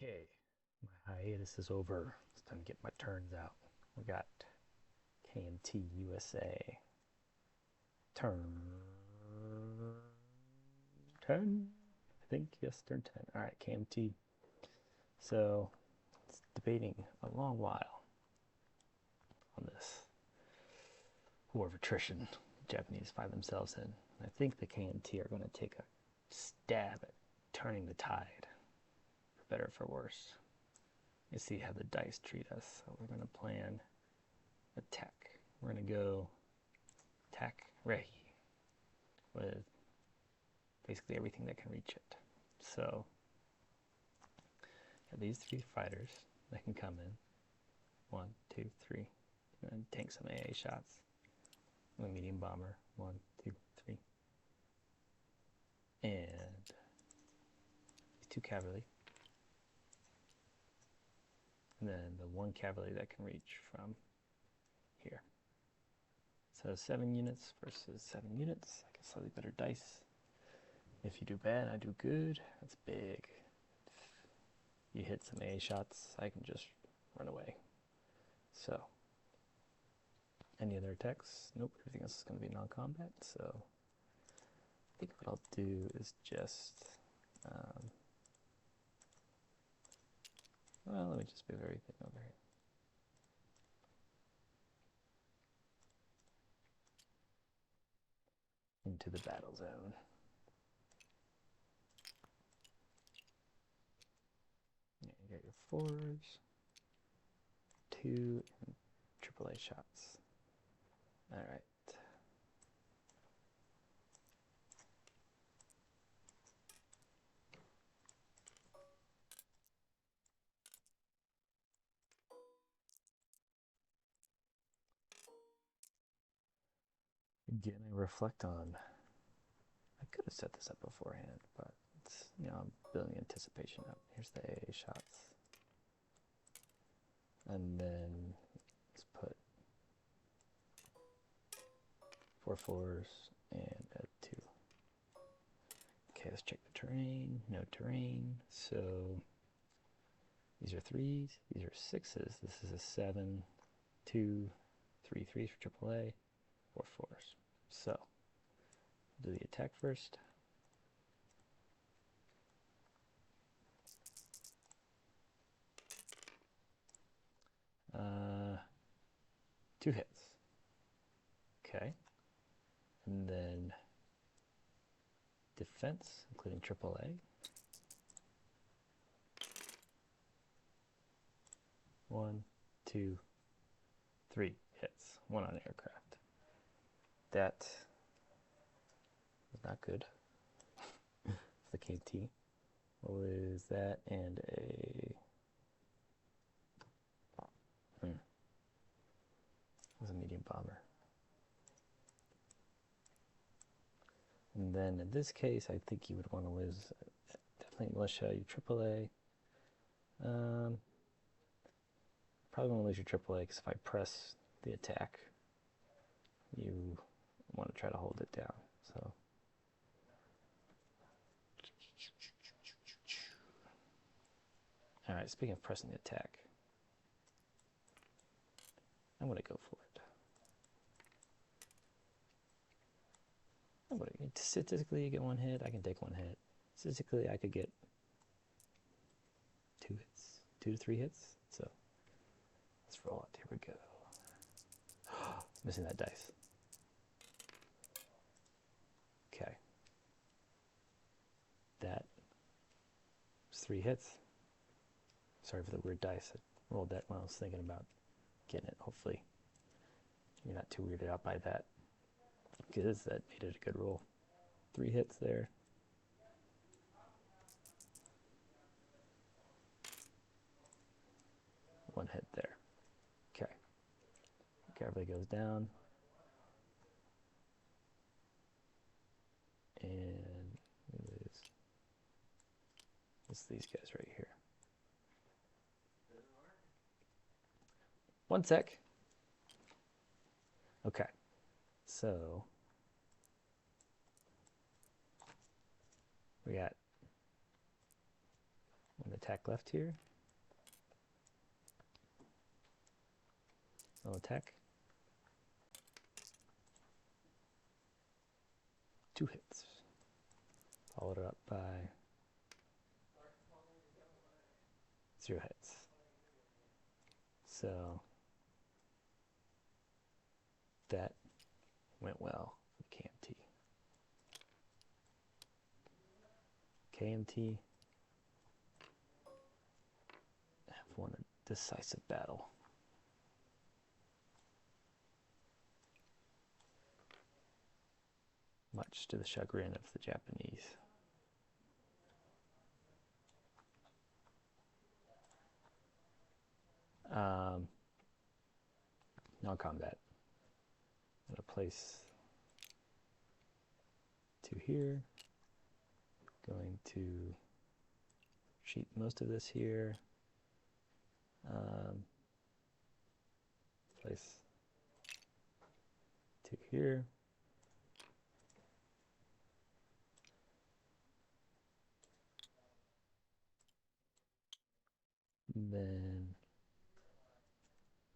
Okay, my hiatus is over. It's time to get my turns out. We got KMT USA. Turn 10? I think, yes, turn 10. Alright, KMT. So, it's debating a long while on this war of attrition the Japanese find themselves in. I think the KMT are going to take a stab at turning the tide, for better or for worse. You see how the dice treat us. So we're going to plan attack. We're going to go attack ready with basically everything that can reach it. So got these three fighters that can come in. 1, 2, 3. And tank some AA shots. A medium bomber. 1, 2, 3. And these 2 cavalry. And then the 1 cavalry that can reach from here. So 7 units versus 7 units. I get slightly better dice. If you do bad, I do good. That's big. If you hit some AA shots, I can just run away. So, any other attacks? Nope, everything else is going to be non-combat. So, I think what I'll do is just, well, let me just move everything over here. Into the battle zone. Yeah, you got your 4s, 2, and AAA shots. All right. Again, I reflect on, I could have set this up beforehand, but it's, I'm building anticipation up. Here's the AA shots. And then let's put 4 4s and a 2. Okay, let's check the terrain. No terrain. So these are 3s, these are 6s. This is a 7, 2, 3 3s for AAA, 4 4s. So do the attack first. Uh, 2 hits. Okay. And then defense, including AAA. 1, 2, 3 hits. 1 on aircraft. That is not good. The KT. What was that? And a it was a medium bomber. And then in this case, I think you would want to lose definitely militia, your AAA. Probably want to lose your AAA because if I press the attack, you want to try to hold it down. So all right, speaking of pressing the attack, I'm going to go for it. Statistically, you get 1 hit. I can take 1 hit. Statistically, I could get 2 hits, 2 to 3 hits. So let's roll it. Here we go. Missing that dice. Okay. That was 3 hits. Sorry for the weird dice. I rolled that when I was thinking about getting it. Hopefully you're not too weirded out by that, because that made it a good roll. 3 hits there. One hit there. Okay. Cavalry goes down. And it's these guys right here. 1 sec. Okay. So we got, I'm going attack left here. I'll attack. 2 hits. Followed up by 0 hits. So that went well with KMT. KMT have won a decisive battle. Much to the chagrin of the Japanese. Non-combat. I'm going to place 2 here. Going to cheat most of this here. Place 2 here. And then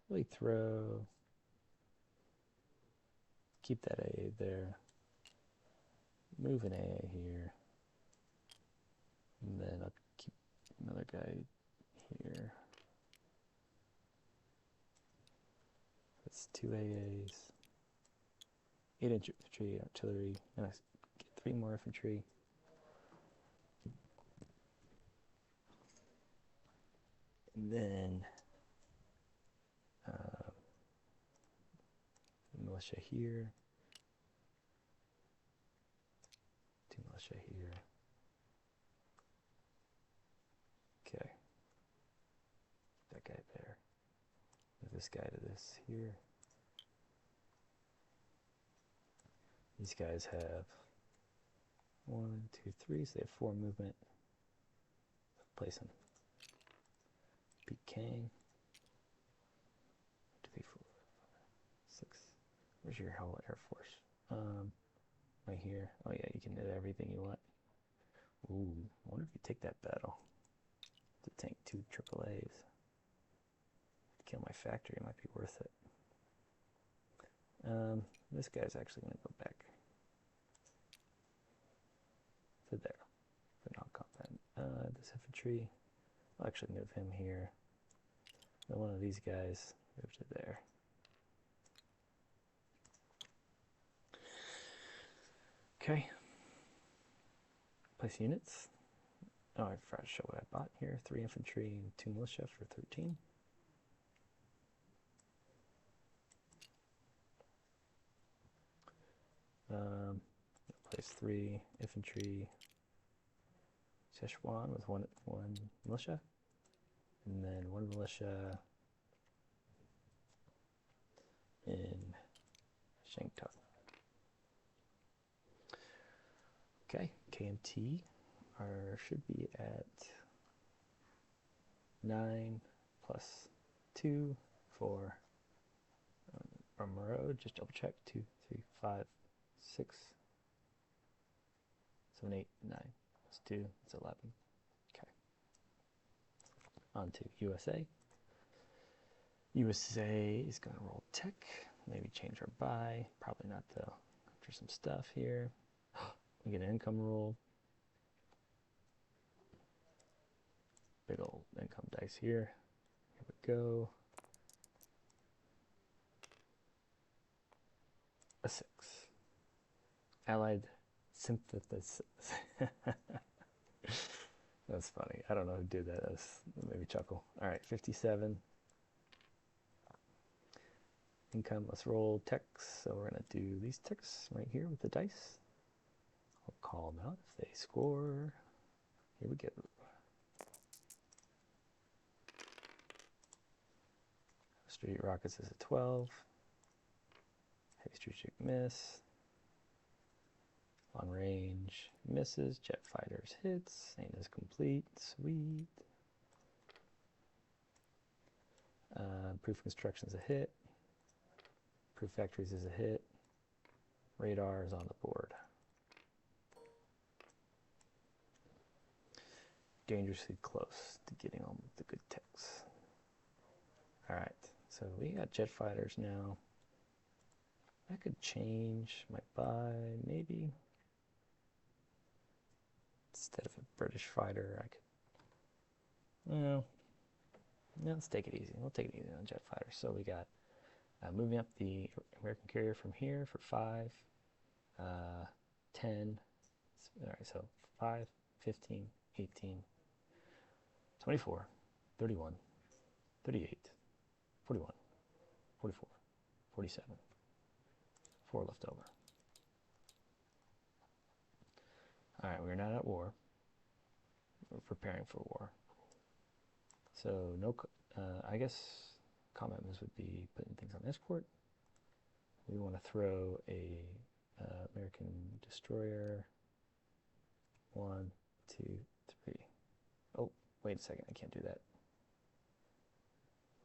really throw, keep that AA there, move an AA here, and then I'll keep another guy here. That's 2 AAs, 8 infantry, artillery, and I get 3 more infantry. And then militia here, 2 militia here. Okay, that guy there. Move this guy to this here. These guys have 1, 2, 3, so they have 4 movement. Place them. Beat Kang. 2, 3, 4, 5, 6. Where's your whole Air Force? Right here. Oh yeah, you can hit everything you want. Ooh, I wonder if you take that battle to tank 2 AAAs. Kill my factory, it might be worth it. This guy's actually going to go back to there for non-combat. This infantry, I'll actually move him here. Then one of these guys move to there. Okay. Place units. Oh, I forgot to show what I bought here. 3 infantry and 2 militia for 13. Place 3 infantry Szechuan with one militia, and then 1 militia in Shangtung. Okay, KMT should be at 9 plus 2 for Marode. Just double check. 2, 3, 5, 6, 7, 8, 9. That's 2. That's 11. Okay. On to USA. USA is going to roll tech. Maybe change our buy. Probably not though. After some stuff here. We get an income roll. Big old income dice here. Here we go. A 6. Allied sympathist. That's funny. I don't know who did that. That made me chuckle. All right, 57. Income, let's roll techs. So we're going to do these techs right here with the dice. I'll call them out if they score. Here we go. Street rockets is a 12. Heavy strategic miss. Long range misses. Jet fighters hits. Ain't is complete. Sweet. Proof construction is a hit. Proof factories is a hit. Radar is on the board. dangerously close to getting on with the good techs. Alright, so we got jet fighters now. I could change my buy, maybe. Instead of a British fighter, I could... No, let's take it easy. We'll take it easy on jet fighters. So we got moving up the American carrier from here for 5, 10. Alright, so 5, 15, 18, 24, 31, 38, 41, 44, 47. 4 left over. Alright, we're not at war. We're preparing for war. So, no, I guess combat moves would be putting things on escort. We want to throw a American destroyer. 1, 2, 3. Oh, wait a second, I can't do that.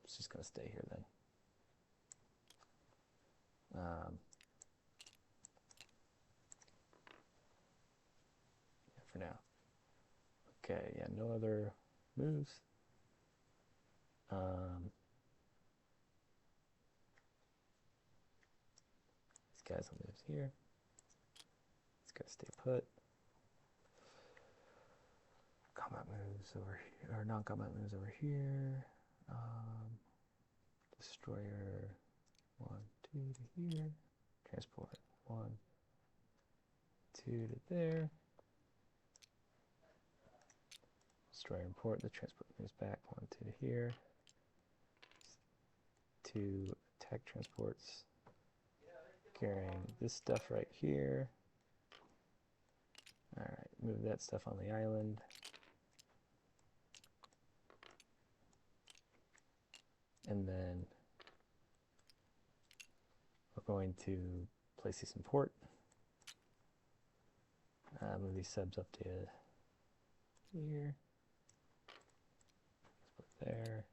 It's just going to stay here then. For now. Okay, yeah, no other moves. These guys will move here. These guys stay put. Combat moves over here, or non-combat moves over here. Destroyer 1, 2 to here. Transport 1, 2 to there. Destroyer and port, the transport moves back 1, 2 to here. 2 attack transports carrying this stuff right here. Alright, move that stuff on the island. And then we're going to place these in port. Move these subs up to here. There.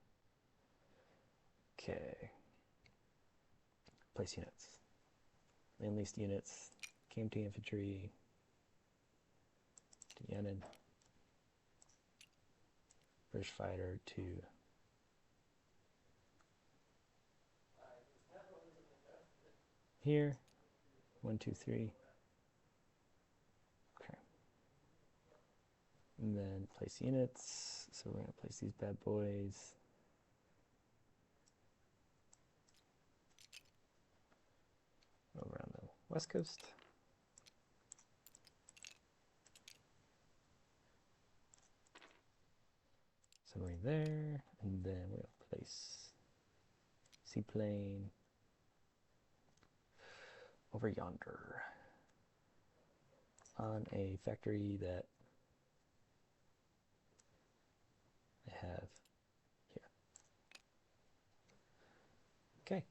Okay. Place units. Land leased units. KMT infantry. To Yenin. British fighter to here. 1, 2, 3. Okay. And then place units. So we're going to place these bad boys. Over on the west coast. Submarine there. And then we'll place seaplane over yonder on a factory that I have here. Okay,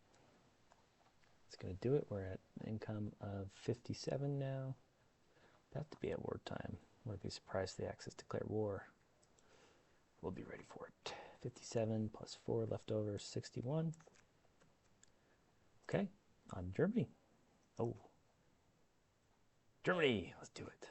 it's going to do it. We're at an income of 57 now. About to be at wartime. Wouldn't be surprised if the Axis declared war. We'll be ready for it. 57 plus 4 left over, 61. Okay, on Germany. Oh, Germany, let's do it.